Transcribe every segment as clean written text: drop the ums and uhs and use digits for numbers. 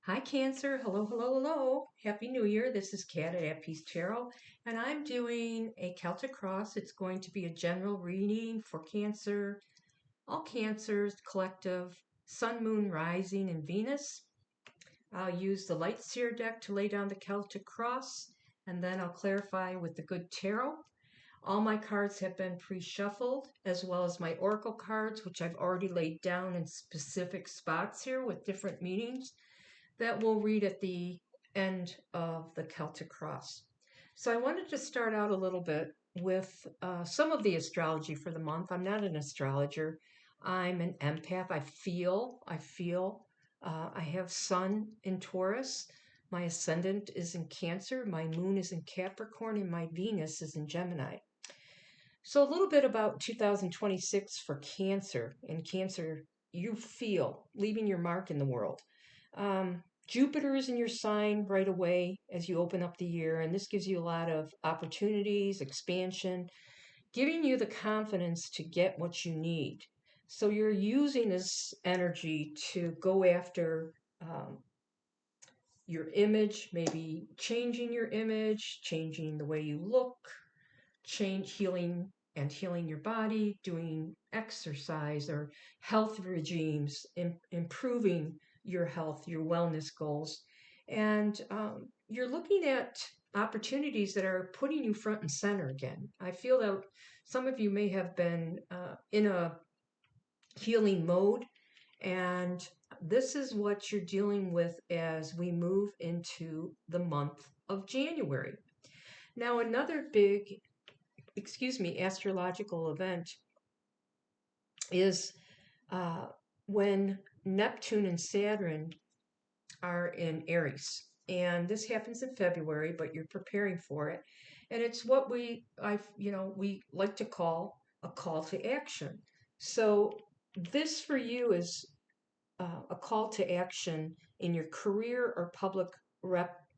Hi, Cancer. Hello, hello, hello. Happy New Year. This is Kat at Peace Tarot, and I'm doing a Celtic Cross. It's going to be a general reading for Cancer, all Cancers, collective, Sun, Moon, Rising, and Venus. I'll use the Light Seer deck to lay down the Celtic Cross, and then I'll clarify with the Good Tarot. All my cards have been pre-shuffled, as well as my Oracle cards, which I've already laid down in specific spots here with different meanings that we'll read at the end of the Celtic Cross. So I wanted to start out a little bit with some of the astrology for the month. I'm not an astrologer. I'm an empath. I feel. I have Sun in Taurus. My ascendant is in Cancer. My moon is in Capricorn, and my Venus is in Gemini. So a little bit about 2026 for Cancer. In Cancer, you feel leaving your mark in the world. Jupiter is in your sign right away as you open up the year, and this gives you a lot of opportunities, expansion, giving you the confidence to get what you need. So you're using this energy to go after your image, maybe changing your image, changing the way you look, healing your body, doing exercise or health regimes, improving your health, your wellness goals. And you're looking at opportunities that are putting you front and center again. I feel that some of you may have been in a healing mode, and this is what you're dealing with as we move into the month of January. Now, another big astrological event is when Neptune and Saturn are in Aries. And this happens in February, but you're preparing for it. And it's what we like to call a call to action. So this for you is a call to action in your career or public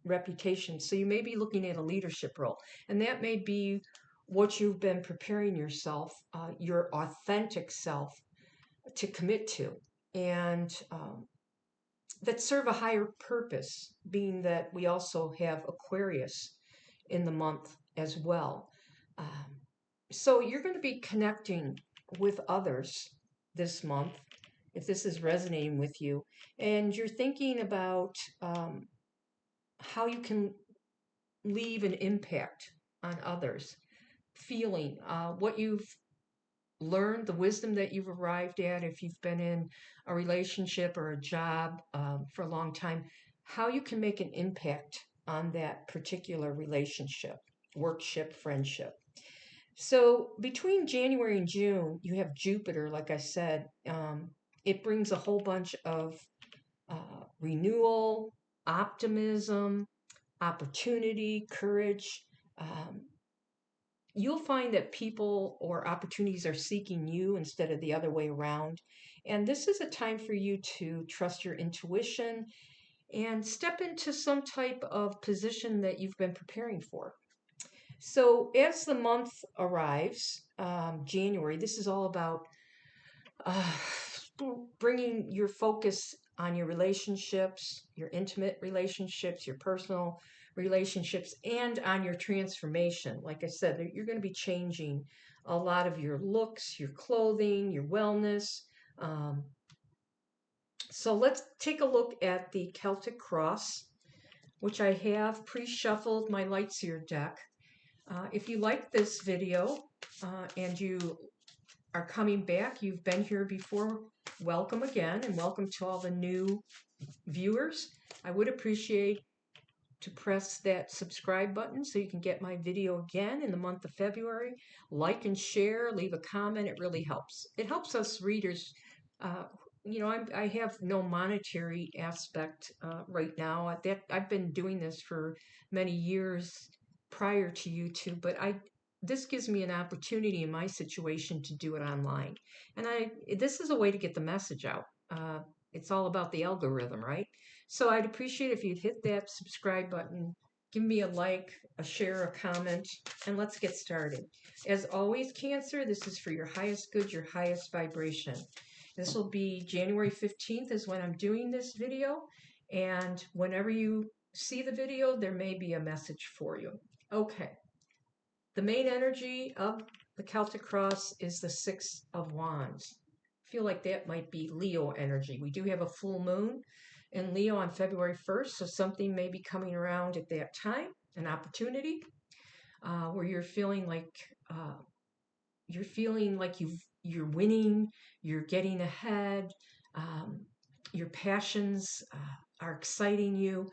reputation. So you may be looking at a leadership role, and that may be what you've been preparing yourself, your authentic self, to commit to, and that serve a higher purpose, being that we also have Aquarius in the month as well. So you're going to be connecting with others this month, if this is resonating with you, and you're thinking about how you can leave an impact on others, feeling what you've learned, the wisdom that you've arrived at, if you've been in a relationship or a job for a long time, how you can make an impact on that particular relationship, workship, friendship. So between January and June, you have Jupiter, like I said. It brings a whole bunch of renewal, optimism, opportunity, courage. You'll find that people or opportunities are seeking you instead of the other way around. And this is a time for you to trust your intuition and step into some type of position that you've been preparing for. So as the month arrives, January, this is all about uh, bringing your focus on your relationships, your intimate relationships, your personal relationships, and on your transformation. Like I said, you're going to be changing a lot of your looks, your clothing, your wellness. Um, so let's take a look at the Celtic Cross, which I have pre-shuffled my Lightseer deck. If you like this video and you are coming back, you've been here before, welcome again, and welcome to all the new viewers. I would appreciate to press that subscribe button so you can get my video again in the month of February. Like and share, leave a comment. It really helps. It helps us readers. I have no monetary aspect right now. I've been doing this for many years prior to YouTube, but this gives me an opportunity in my situation to do it online. And this is a way to get the message out. It's all about the algorithm, right? So I'd appreciate if you'd hit that subscribe button, give me a like, a share, a comment, and let's get started. As always, Cancer, this is for your highest good, your highest vibration. This will be January 15th is when I'm doing this video, And whenever you see the video, there may be a message for you. Okay. The main energy of the Celtic Cross is the Six of Wands. I feel like that might be Leo energy. We do have a full moon in Leo on February 1st, so something may be coming around at that time, an opportunity where uh, you're feeling like you're winning, you're getting ahead, um, your passions are exciting you.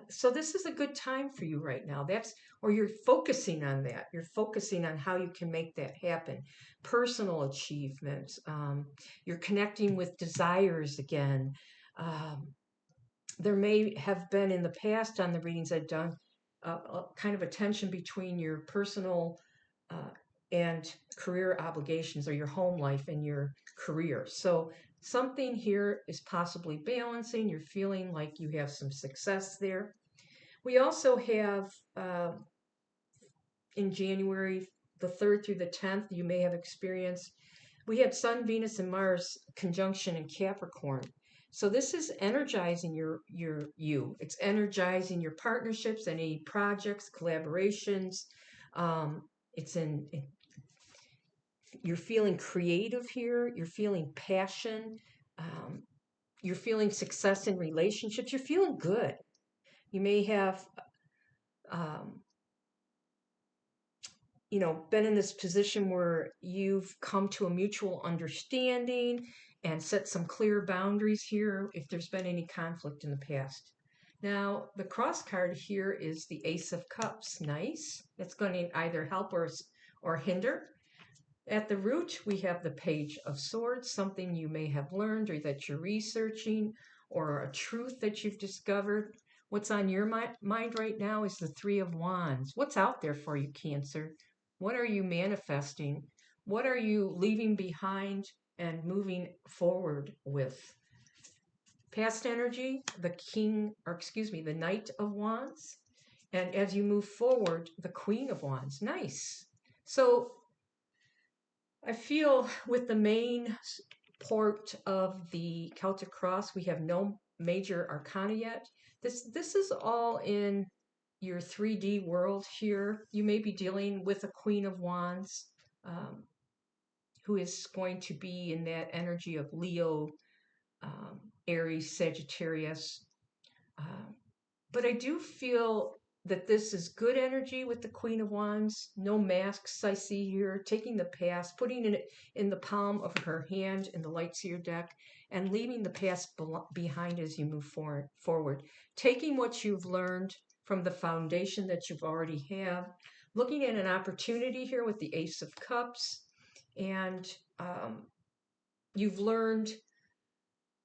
So this is a good time for you right now. Or you're focusing on that. You're focusing on how you can make that happen. Personal achievements. You're connecting with desires again. Um, there may have been in the past on the readings I've done a kind of a tension between your personal uh, and career obligations, or your home life and your career. So something here is possibly balancing. You're feeling like you have some success there. We also have in January, the 3rd through the 10th, you may have experienced, we had Sun, Venus, and Mars conjunction in Capricorn. So this is energizing you. It's energizing your partnerships, any projects, collaborations. It's in you're feeling creative here. You're feeling passion. Um, you're feeling success in relationships. You're feeling good. You may have um, been in this position where you've come to a mutual understanding and set some clear boundaries here if there's been any conflict in the past. Now, the cross card here is the Ace of Cups. Nice. That's going to either help or hinder. At the root, we have the Page of Swords, something you may have learned or that you're researching, or a truth that you've discovered. What's on your mind right now is the Three of Wands. What's out there for you, Cancer? What are you manifesting? What are you leaving behind and moving forward with? Past energy, the Knight of Wands. And as you move forward, the Queen of Wands. Nice. So I feel with the main port of the Celtic Cross, we have no major arcana yet. This is all in your 3D world here. You may be dealing with a Queen of Wands um, who is going to be in that energy of Leo, Aries, Sagittarius. Um, but I do feel that this is good energy with the Queen of Wands. No masks I see here. Taking the past, putting it in the palm of her hand in the Lightseer deck, and leaving the past behind as you move forward. Taking what you've learned from the foundation that you've already have. Looking at an opportunity here with the Ace of Cups. And you've learned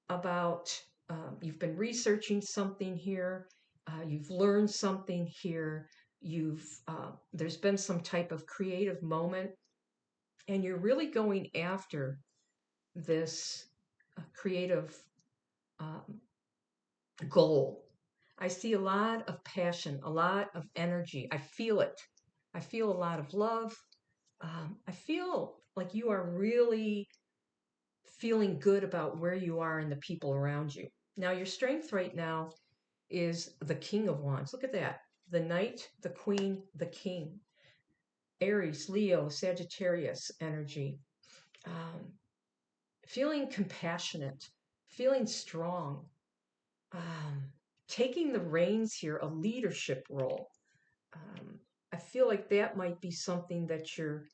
about, you've been researching something here, you've learned something here, there's been some type of creative moment, and you're really going after this creative um, goal. I see a lot of passion, a lot of energy. I feel it. I feel a lot of love. I feel like you are really feeling good about where you are and the people around you. Now, your strength right now is the King of Wands. Look at that. The Knight, the Queen, the King. Aries, Leo, Sagittarius energy. Um, Feeling compassionate, feeling strong, um, taking the reins here, a leadership role. I feel like that might be something that you're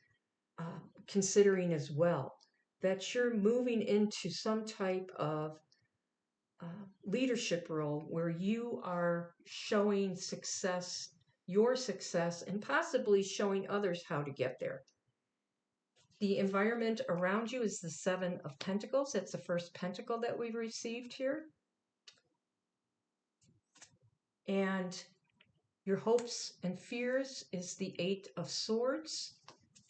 considering as well, that you're moving into some type of leadership role where you are showing success, your success, and possibly showing others how to get there. The environment around you is the Seven of Pentacles. That's the first pentacle that we've received here. And your hopes and fears is the Eight of Swords.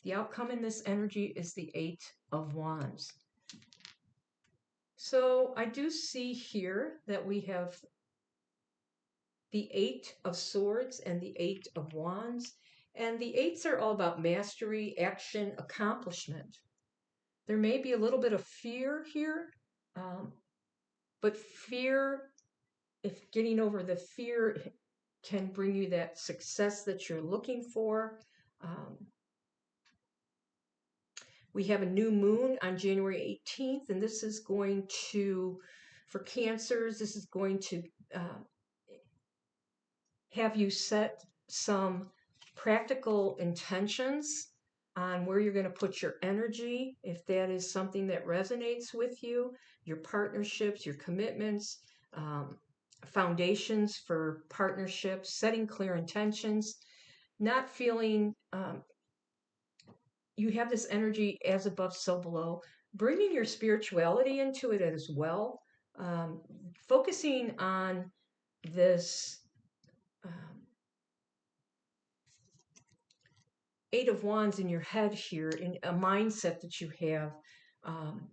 The outcome in this energy is the Eight of Wands. So I do see here that we have the Eight of Swords and the Eight of Wands. And the eights are all about mastery, action, accomplishment. There may be a little bit of fear here, but fear if getting over the fear can bring you that success that you're looking for. Um, we have a new moon on January 18th, and this is going to, for cancers, this is going to have you set some practical intentions on where you're going to put your energy, if that is something that resonates with you, your partnerships, your commitments, um, foundations for partnerships, setting clear intentions, not feeling you have this energy as above, so below, bringing your spirituality into it as well, um, focusing on this. Um, Eight of Wands in your head here, in a mindset that you have,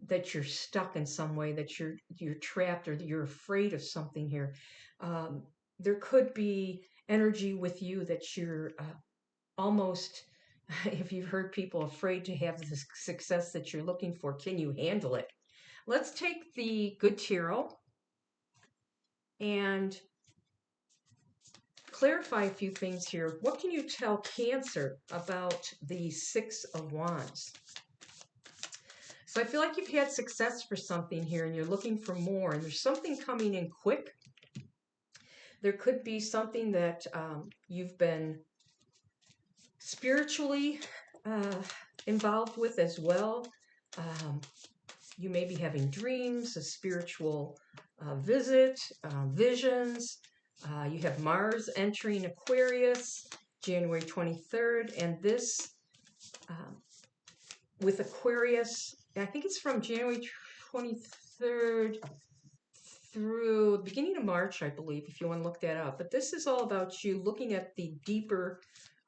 that you're stuck in some way, that you're trapped, or that you're afraid of something here. Um, there could be energy with you that you're almost, if you've heard people afraid to have the success that you're looking for, can you handle it? Let's take the Good Tarot and clarify a few things here. What can you tell Cancer about the Six of Wands? So I feel like you've had success for something here and you're looking for more, and there's something coming in quick. There could be something that you've been spiritually involved with as well. You may be having dreams, a spiritual visit, visions. You have Mars entering Aquarius, January 23rd, and this with Aquarius, I think it's from January 23rd through the beginning of March, I believe, if you want to look that up. But this is all about you looking at the deeper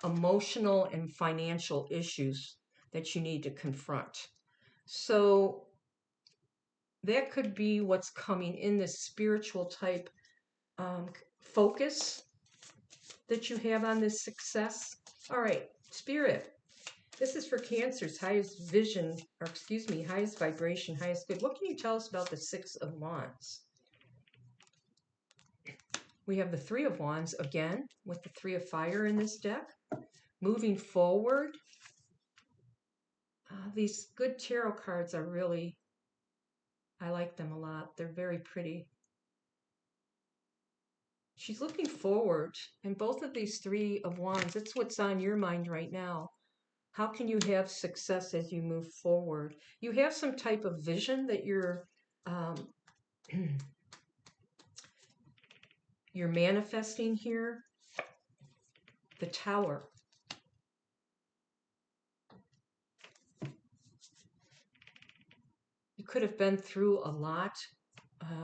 emotional and financial issues that you need to confront. So that could be what's coming in this spiritual type focus that you have on this success. All right, Spirit. This is for Cancer's highest vision, or excuse me, highest vibration, highest good. What can you tell us about the Six of Wands? We have the Three of Wands again, with the Three of Fire in this deck. Moving forward, these good tarot cards are really, I like them a lot. They're very pretty. She's looking forward, and both of these Three of Wands, that's what's on your mind right now. How can you have success as you move forward? You have some type of vision that you're you're manifesting here. The Tower. You could have been through a lot.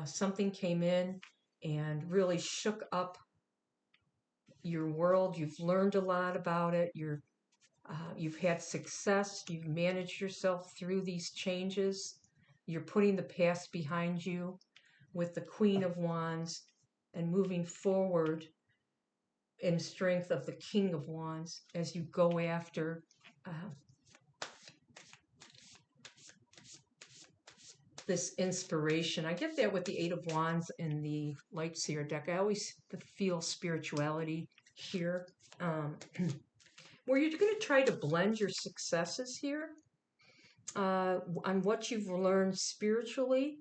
Something came in and really shook up your world. You've learned a lot about it. You've had success. You've managed yourself through these changes. You're putting the past behind you with the Queen of Wands and moving forward in strength of the King of Wands as you go after this inspiration. I get that with the Eight of Wands in the Light Seer deck. I always feel spirituality here. Where you're going to try to blend your successes here on what you've learned spiritually,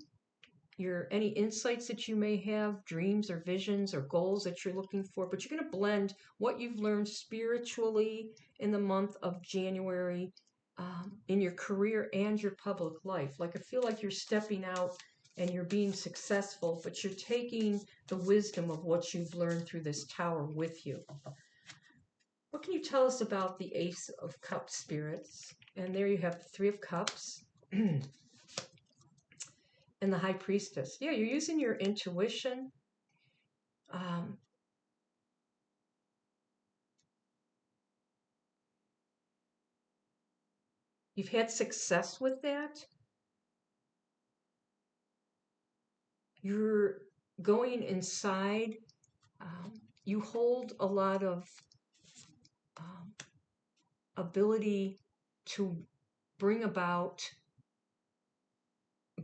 any insights that you may have, dreams or visions or goals that you're looking for, but you're going to blend what you've learned spiritually in the month of January in your career and your public life. Like I feel like you're stepping out and you're being successful, but you're taking the wisdom of what you've learned through this tower with you. What can you tell us about the Ace of Cups, spirits? And there you have the Three of Cups and the High Priestess. Yeah, you're using your intuition. You've had success with that. You're going inside. You hold a lot of ability to bring about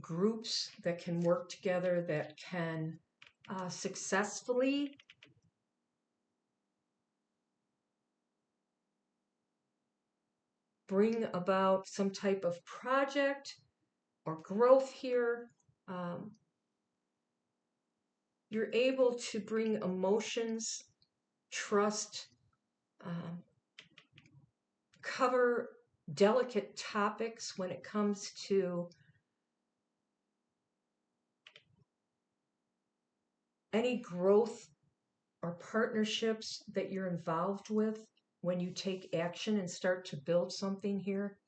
groups that can work together, that can successfully bring about some type of project or growth here. Um, you're able to bring emotions, trust, um, cover delicate topics when it comes to any growth or partnerships that you're involved with. When you take action and start to build something here,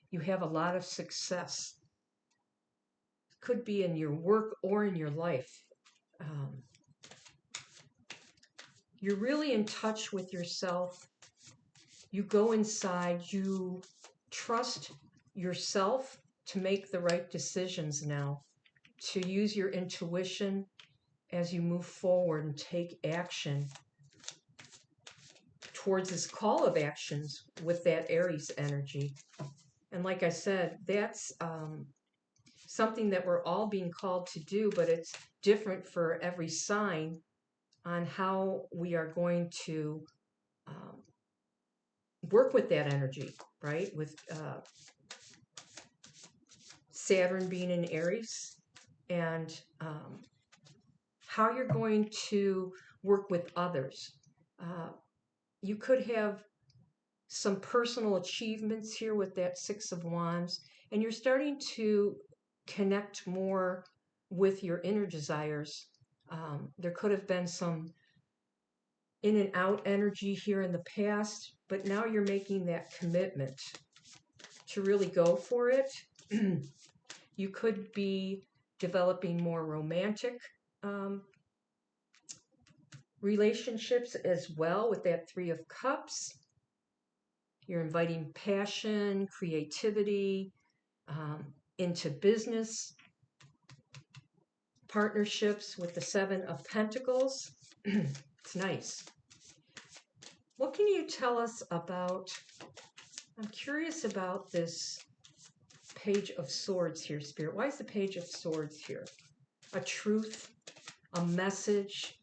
you have a lot of success. Could be in your work or in your life. Um, you're really in touch with yourself. You go inside, you trust yourself to make the right decisions now, to use your intuition as you move forward and take action towards this call of actions with that Aries energy. And like I said, that's something that we're all being called to do, but it's different for every sign on how we are going to work with that energy, right? With Saturn being in Aries, and how you're going to work with others. You could have some personal achievements here with that Six of Wands, and you're starting to connect more with your inner desires. There could have been some in and out energy here in the past, but now you're making that commitment to really go for it. You could be developing more romantic relationships as well with that Three of Cups. You're inviting passion, creativity into business partnerships with the Seven of Pentacles. It's nice. What can you tell us about, I'm curious about this Page of Swords here, Spirit. Why is the Page of Swords here? A truth, a message.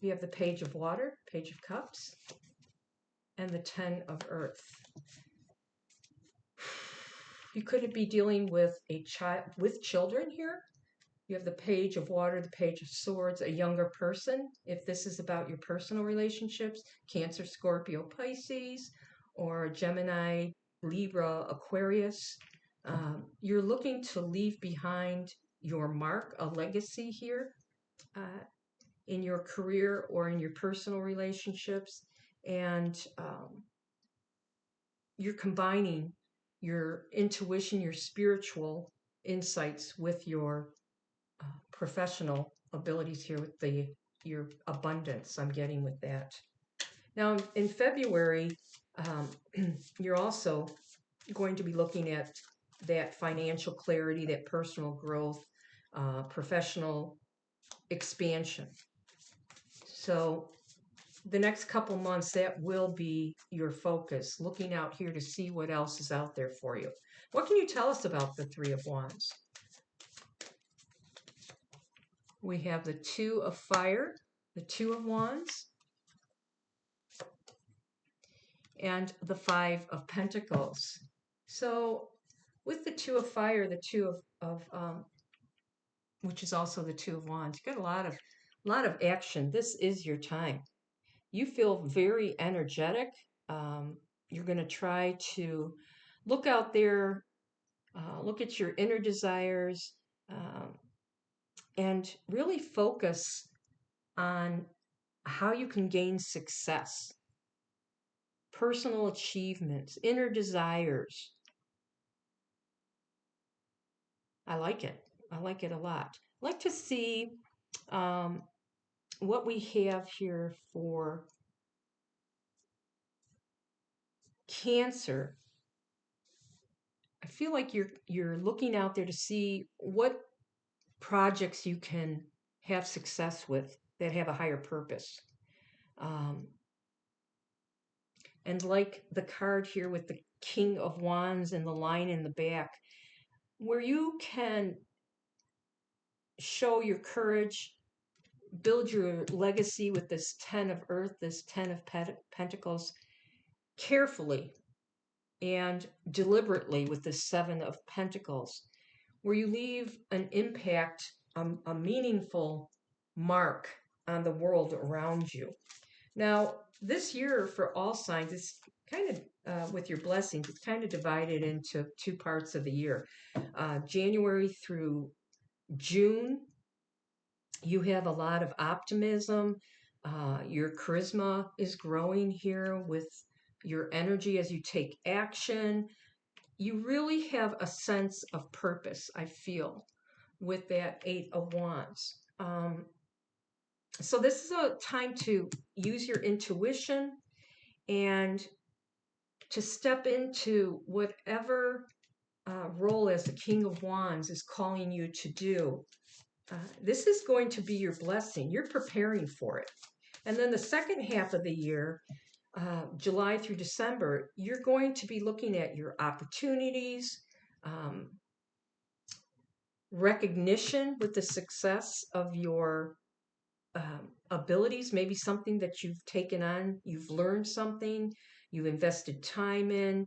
You have the Page of Water, Page of Cups, and the Ten of Earth. You could be dealing with a child, with children here. You have the Page of Water, the Page of Swords, a younger person. If this is about your personal relationships, Cancer, Scorpio, Pisces, or Gemini, Libra, Aquarius. You're looking to leave behind your mark, a legacy here in your career or in your personal relationships. And you're combining your intuition, your spiritual insights with your professional abilities here with your abundance I'm getting with that. Now in February, you're also going to be looking at that financial clarity, that personal growth, professional expansion. So the next couple months, that will be your focus, looking out here to see what else is out there for you. What can you tell us about the Three of Wands? We have the Two of Fire, the Two of Wands, and the Five of Pentacles. So with the Two of Fire, the Two of which is also the Two of Wands, you got a lot of action. This is your time. You feel very energetic. You're going to try to look out there, look at your inner desires, and really focus on how you can gain success, personal achievements, inner desires. I like it. I like it a lot. I'd like to see what we have here for Cancer. I feel like you're looking out there to see what projects you can have success with that have a higher purpose. And like the card here with the King of Wands and the line in the back, where you can show your courage, build your legacy with this 10 of earth, this 10 of pentacles, carefully and deliberately with the 7 of pentacles, where you leave an impact, a meaningful mark on the world around you. Now, this year for all signs, it's kind of with your blessings, it's kind of divided into two parts of the year. January through June, you have a lot of optimism. Your charisma is growing here with your energy as you take action. You really have a sense of purpose, I feel, with that 8 of Wands. So this is a time to use your intuition and to step into whatever role as the King of Wands is calling you to do. This is going to be your blessing. You're preparing for it. And then the second half of the year, July through December, you're going to be looking at your opportunities, recognition with the success of your abilities, maybe something that you've taken on, you've learned something, you've invested time in.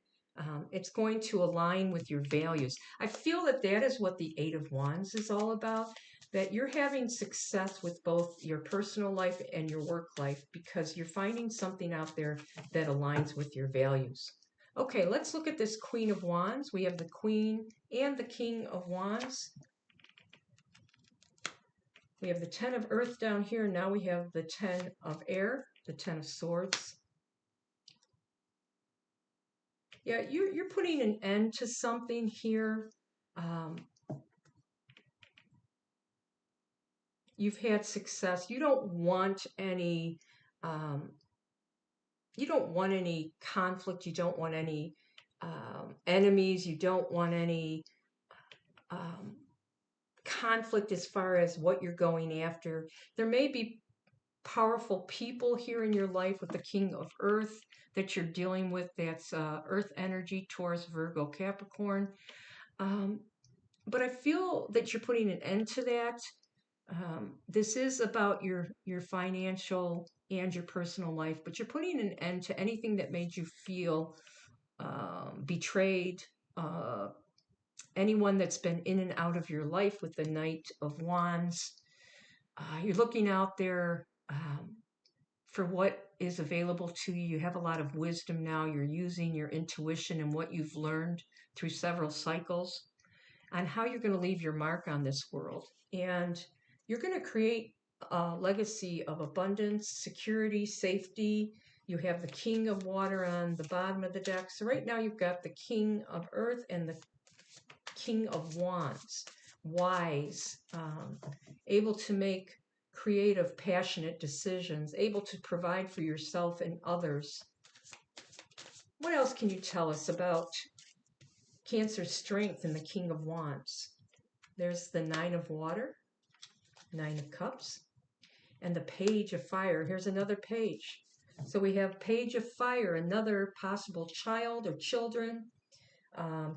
It's going to align with your values. I feel that that is what the 8 of Wands is all about, that you're having success with both your personal life and your work life because you're finding something out there that aligns with your values. Okay, let's look at this Queen of Wands. We have the Queen and the King of Wands. We have the 10 of Earth down here. Now we have the 10 of Air, the 10 of Swords. Yeah, you're putting an end to something here. You've had success. You don't want any conflict. You don't want any enemies. You don't want any conflict as far as what you're going after. There may be powerful people here in your life with the King of Earth that you're dealing with. That's Earth energy, Taurus, Virgo, Capricorn. But I feel that you're putting an end to that. This is about your financial and your personal life, but you're putting an end to anything that made you feel betrayed, anyone that's been in and out of your life with the Knight of Wands. You're looking out there for what is available to you. You have a lot of wisdom now. You're using your intuition and what you've learned through several cycles on how you're going to leave your mark on this world. And you're going to create a legacy of abundance, security, safety. You have the King of Water on the bottom of the deck. So right now you've got the King of Earth and the King of Wands. Wise, able to make creative, passionate decisions, able to provide for yourself and others. What else can you tell us about Cancer's strength in the King of Wands? There's the 9 of Water, 9 of Cups, and the Page of Fire. Here's another page. So we have Page of Fire, another possible child or children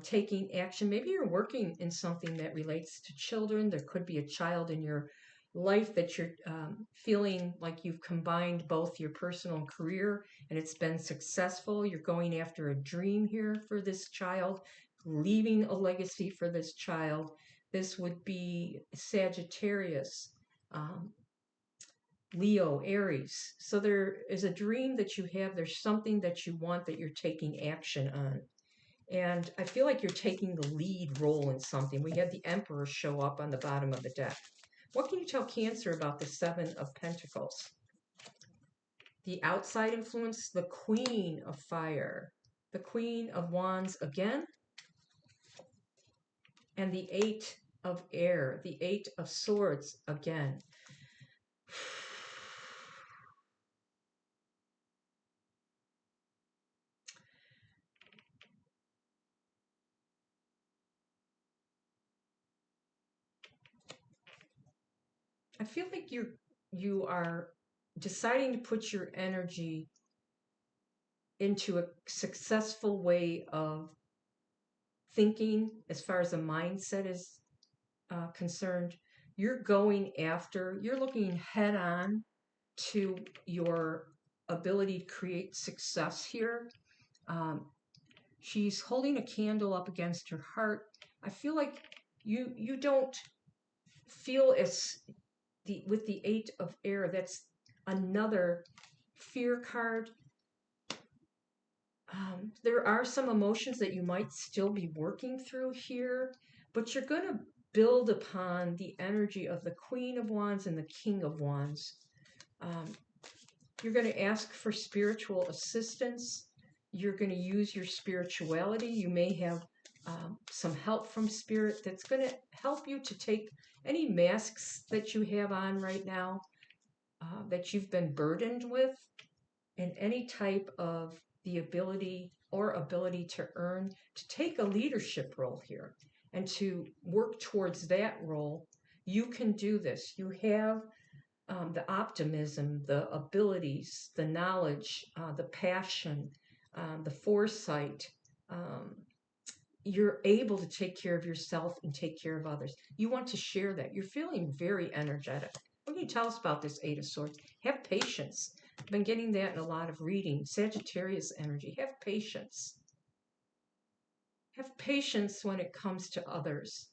taking action. Maybe you're working in something that relates to children. There could be a child in your life that you're feeling like you've combined both your personal and career and it's been successful. You're going after a dream here for this child, leaving a legacy for this child. This would be Sagittarius, Leo, Aries. So there is a dream that you have. There's something that you want that you're taking action on. And I feel like you're taking the lead role in something. We had the Emperor show up on the bottom of the deck. What can you tell Cancer about the 7 of Pentacles? The outside influence, the Queen of Fire, the Queen of Wands again, and the 8 of Air, the 8 of Swords again. I feel like you are deciding to put your energy into a successful way of thinking as far as a mindset is concerned. You're going after, you're looking head on to your ability to create success here. Um, she's holding a candle up against her heart. I feel like you don't feel as the with the Eight of Air. That's another fear card. There are some emotions that you might still be working through here, but you're going to build upon the energy of the Queen of Wands and the King of Wands. Um, you're going to ask for spiritual assistance. You're going to use your spirituality. You may have some help from spirit that's going to help you to take any masks that you have on right now, that you've been burdened with, and any type of the ability to earn, to take a leadership role here and to work towards that role. You can do this. You have the optimism, the abilities, the knowledge, the passion, the foresight. Um, you're able to take care of yourself and take care of others. You want to share that. You're feeling very energetic. What can you tell us about this Eight of Swords? Have patience. I've been getting that in a lot of reading. Sagittarius energy. Have patience. Have patience when it comes to others.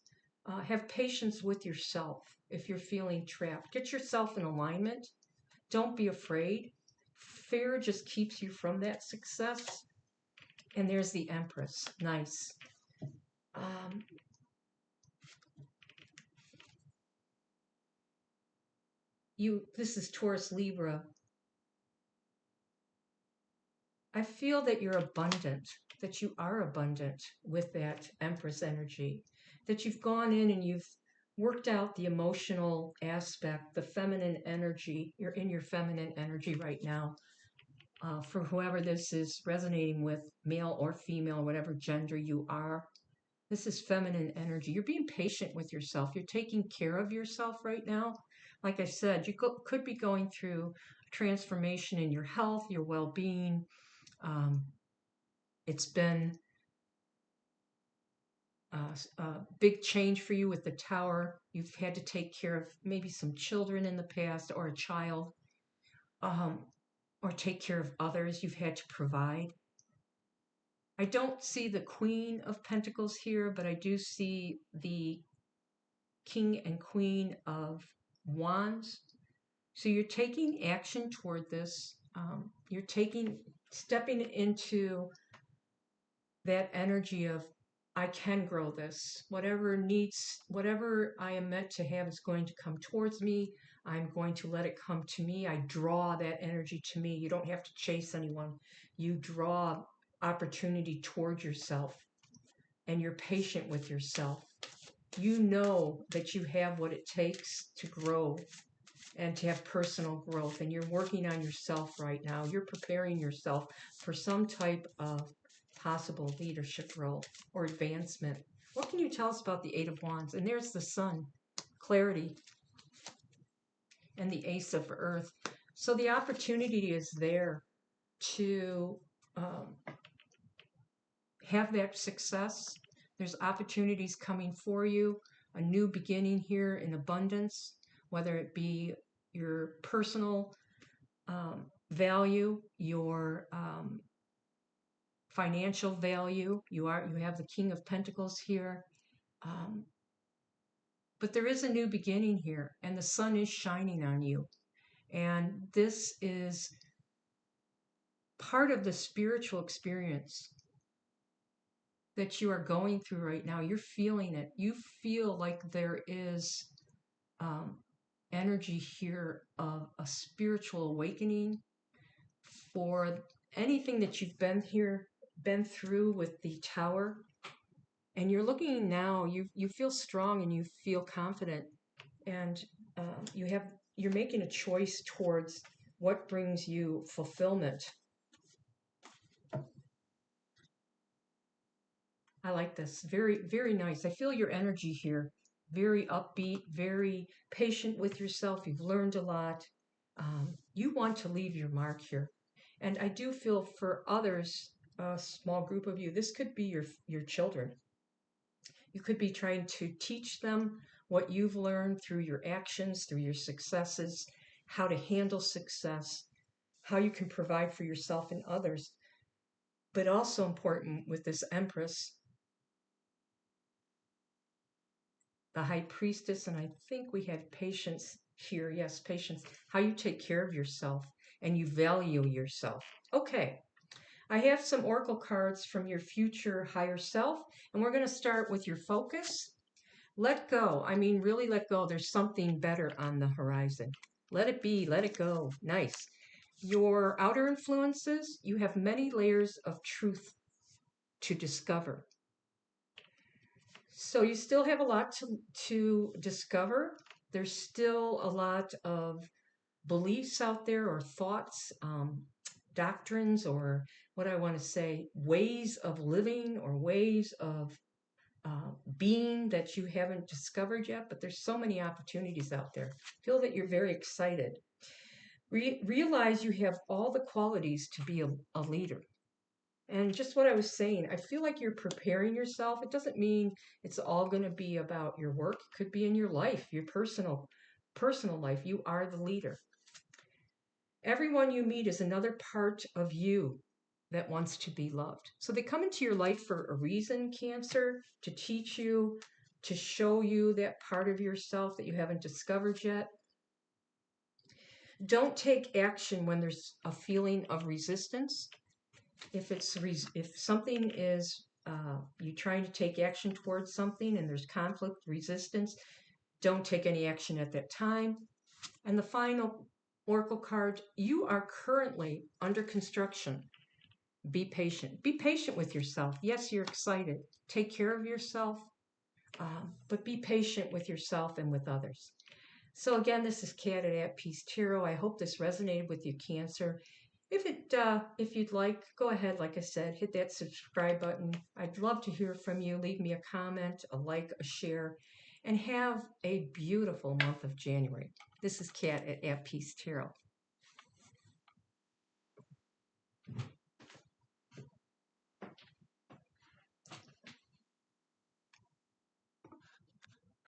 Have patience with yourself if you're feeling trapped. Get yourself in alignment. Don't be afraid. Fear just keeps you from that success. And there's the Empress. Nice. Um, this is Taurus Libra. I feel that you're abundant, that you are abundant with that Empress energy, that you've gone in and you've worked out the emotional aspect, the feminine energy. You're in your feminine energy right now. For whoever this is resonating with, male or female, whatever gender you are, this is feminine energy. You're being patient with yourself. You're taking care of yourself right now. Like I said, you could be going through a transformation in your health, your well-being. It's been a big change for you with the Tower. You've had to take care of maybe some children in the past, or a child, um, or take care of others. You've had to provide. I don't see the Queen of Pentacles here, but I do see the King and Queen of Wands. So you're taking action toward this. You're stepping into that energy of, I can grow this. Whatever I am meant to have is going to come towards me. I'm going to let it come to me. I draw that energy to me. You don't have to chase anyone. You draw opportunity toward yourself, and you're patient with yourself. You know that you have what it takes to grow and to have personal growth, and you're working on yourself right now. You're preparing yourself for some type of possible leadership role or advancement. What can you tell us about the Eight of Wands? And there's the Sun, clarity, and the Ace of Earth. So the opportunity is there to have that success. There's opportunities coming for you, a new beginning here in abundance, whether it be your personal value, your financial value. You have the King of Pentacles here. But there is a new beginning here, and the sun is shining on you. And this is part of the spiritual experience that you are going through right now. You're feeling it. You feel like there is energy here of a spiritual awakening for anything that you've been through with the Tower. And you're looking now, you feel strong and you feel confident, and you're making a choice towards what brings you fulfillment. I like this. Very, very nice. I feel your energy here. Very upbeat, very patient with yourself. You've learned a lot. You want to leave your mark here. And I do feel for others, a small group of you, this could be your children. You could be trying to teach them what you've learned through your actions, through your successes, how to handle success, how you can provide for yourself and others. But also important with this Empress, the High Priestess, and I think we had Patience here. Yes, Patience. How you take care of yourself and you value yourself. Okay, I have some oracle cards from your future higher self, and we're going to start with your focus. Let go. I mean, really let go. There's something better on the horizon. Let it be. Let it go. Nice. Your outer influences, you have many layers of truth to discover. So you still have a lot to discover. There's still a lot of beliefs out there or thoughts, doctrines, or what I want to say, ways of living or ways of being that you haven't discovered yet. But there's so many opportunities out there. Feel that you're very excited. Realize you have all the qualities to be a leader. And just what I was saying, I feel like you're preparing yourself. It doesn't mean it's all going to be about your work. It could be in your life, your personal life. You are the leader. Everyone you meet is another part of you that wants to be loved. So they come into your life for a reason, Cancer, to teach you, to show you that part of yourself that you haven't discovered yet. Don't take action when there's a feeling of resistance. If something is you trying to take action towards something and there's conflict, resistance, don't take any action at that time. And the final oracle card, you are currently under construction. Be patient. Be patient with yourself. Yes, you're excited. Take care of yourself, but be patient with yourself and with others. So again, this is Kat at Peace Tarot. I hope this resonated with you, Cancer. If you'd like, go ahead, like I said, hit that subscribe button. I'd love to hear from you. Leave me a comment, a like, a share, and have a beautiful month of January. This is Kat at Peace Tarot.